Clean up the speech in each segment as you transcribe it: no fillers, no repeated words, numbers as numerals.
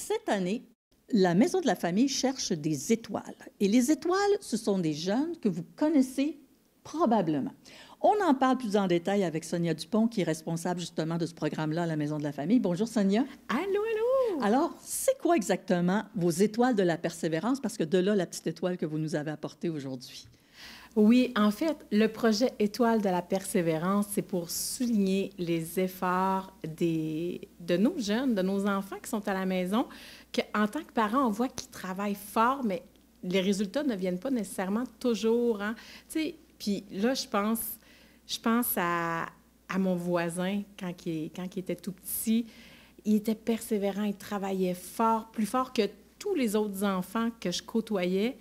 cette année, la Maison de la famille cherche des étoiles. Et les étoiles, ce sont des jeunes que vous connaissez probablement. On en parle plus en détail avec Sonia Dupont, qui est responsable justement de ce programme-là à la Maison de la famille. Bonjour Sonia. Allô, allô! Alors, c'est quoi exactement vos étoiles de la persévérance? Parce que de là, la petite étoile que vous nous avez apportée aujourd'hui. Oui, en fait, le projet Étoile de la persévérance, c'est pour souligner les efforts de nos jeunes, de nos enfants qui sont à la maison, qu'en tant que parents, on voit qu'ils travaillent fort, mais les résultats ne viennent pas nécessairement toujours. Hein? Tu sais, puis là, je pense à mon voisin quand il était tout petit. Il était persévérant, il travaillait fort, plus fort que tous les autres enfants que je côtoyais.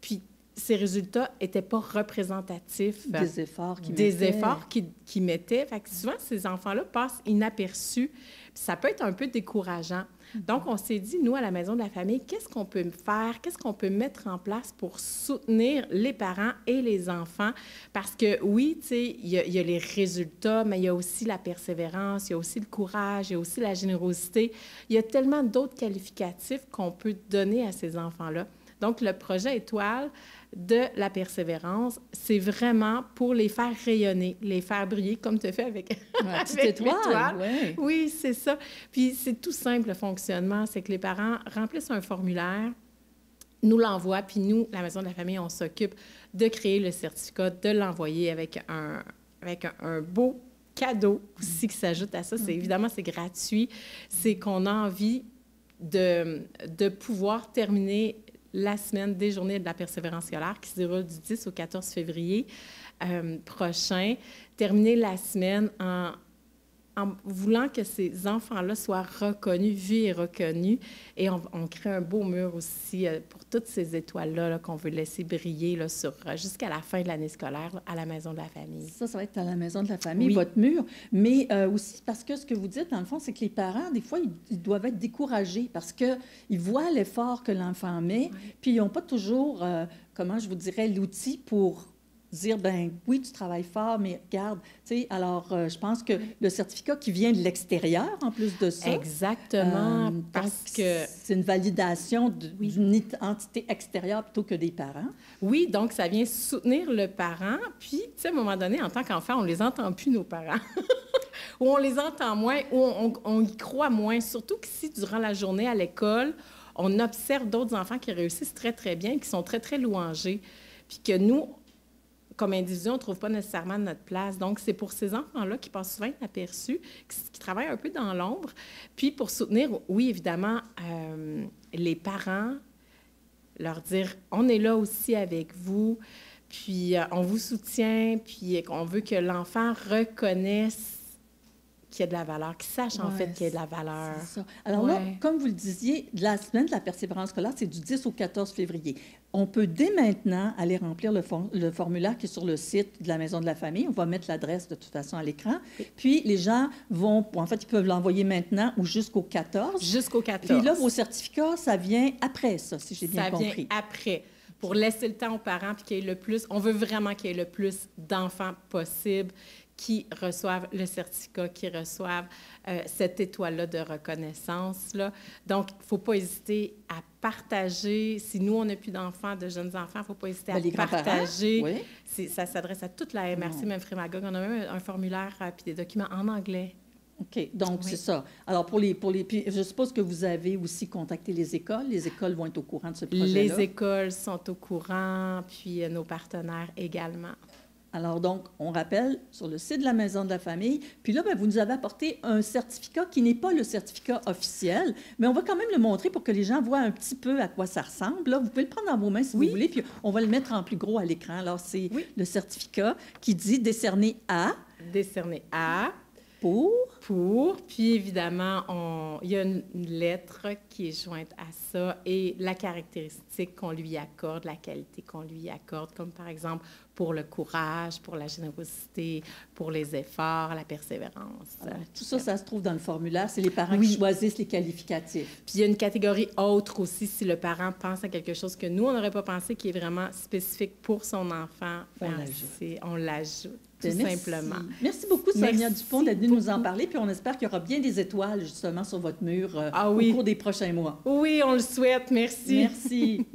Puis, ces résultats n'étaient pas représentatifs des efforts qu'ils mettaient. Fait que souvent, ces enfants-là passent inaperçus. Puis ça peut être un peu décourageant. Donc, on s'est dit, nous, à la Maison de la famille, qu'est-ce qu'on peut faire? Qu'est-ce qu'on peut mettre en place pour soutenir les parents et les enfants? Parce que, oui, tu sais, il y a les résultats, mais il y a aussi la persévérance, il y a aussi le courage, il y a aussi la générosité. Il y a tellement d'autres qualificatifs qu'on peut donner à ces enfants-là. Donc, le projet Étoile de la persévérance, c'est vraiment pour les faire rayonner, les faire briller, comme tu as fait avec, la petite étoile. Ouais. Oui, c'est ça. Puis, c'est tout simple, le fonctionnement. C'est que les parents remplissent un formulaire, nous l'envoient, puis nous, la Maison de la famille, on s'occupe de créer le certificat, de l'envoyer avec un beau cadeau aussi qui s'ajoute à ça. Évidemment, c'est gratuit. C'est qu'on a envie de pouvoir terminer la semaine des journées de la persévérance scolaire qui se déroule du 10 au 14 février prochain. Terminer la semaine en voulant que ces enfants-là soient reconnus, vus et reconnus. Et on crée un beau mur aussi pour toutes ces étoiles-là qu'on veut laisser briller là, jusqu'à la fin de l'année scolaire là, à la Maison de la famille. Ça va être à la Maison de la famille, oui. Votre mur. Mais aussi parce que ce que vous dites, dans le fond, c'est que les parents, des fois, ils doivent être découragés parce qu'ils voient l'effort que l'enfant met, puis ils n'ont pas toujours, comment je vous dirais, l'outil pour dire, ben oui, tu travailles fort, mais regarde, tu sais, alors je pense que le certificat qui vient de l'extérieur, en plus de ça. Exactement, parce que... C'est une validation d'une entité extérieure plutôt que des parents. Oui, donc ça vient soutenir le parent, puis, tu sais, à un moment donné, en tant qu'enfant, on les entend plus, nos parents. Ou on les entend moins, ou on y croit moins, surtout que si, durant la journée à l'école, on observe d'autres enfants qui réussissent très, très bien, qui sont très, très louangés, puis que nous, comme individu, on ne trouve pas nécessairement notre place. Donc, c'est pour ces enfants-là qui passent souvent inaperçus, qui travaillent un peu dans l'ombre. Puis, pour soutenir, oui, évidemment, les parents, leur dire, on est là aussi avec vous, puis on vous soutient, puis on veut que l'enfant reconnaisse qu'il y a de la valeur, qu'il sache en fait qu'il y a de la valeur. C'est ça. Alors là, comme vous le disiez, la semaine de la persévérance scolaire, c'est du 10 au 14 février. On peut dès maintenant aller remplir le formulaire qui est sur le site de la Maison de la famille. On va mettre l'adresse de toute façon à l'écran. Puis les gens vont, en fait, ils peuvent l'envoyer maintenant ou jusqu'au 14. Jusqu'au 14. Puis là, vos certificats, ça vient après ça, si j'ai bien compris. Ça vient après. Pour laisser le temps aux parents puis qu'il y ait le plus, on veut vraiment qu'il y ait le plus d'enfants possible qui reçoivent le certificat, qui reçoivent cette étoile-là de reconnaissance-là. Donc, il ne faut pas hésiter à partager. Si nous, on n'a plus d'enfants, de jeunes enfants, il ne faut pas hésiter à partager. Oui. Ça s'adresse à toute la MRC, même Frémagogue. On a même un formulaire puis des documents en anglais. OK. Donc, c'est ça. Alors, puis je suppose que vous avez aussi contacté les écoles. Les écoles vont être au courant de ce projet-là. Les écoles sont au courant, puis nos partenaires également. Alors, donc, on rappelle sur le site de la Maison de la famille. Puis là, bien, vous nous avez apporté un certificat qui n'est pas le certificat officiel, mais on va quand même le montrer pour que les gens voient un petit peu à quoi ça ressemble. Là, vous pouvez le prendre dans vos mains si vous voulez, puis on va le mettre en plus gros à l'écran. Alors, c'est le certificat qui dit décerné à... Décerné à... Pour, puis évidemment, il y a une lettre qui est jointe à ça et la caractéristique qu'on lui accorde, la qualité qu'on lui accorde, comme par exemple pour le courage, pour la générosité, pour les efforts, la persévérance. Alors, tout ça, ça se trouve dans le formulaire. C'est les parents qui choisissent les qualificatifs. Puis il y a une catégorie autre aussi, si le parent pense à quelque chose que nous, on n'aurait pas pensé, qui est vraiment spécifique pour son enfant. On l'ajoute. tout Merci. simplement. Merci beaucoup, Sonia Merci Dupont, d'être venue nous en beaucoup. parler. Puis on espère qu'il y aura bien des étoiles, justement, sur votre mur Ah oui. au cours des prochains mois. Oui, on le souhaite. Merci. Merci.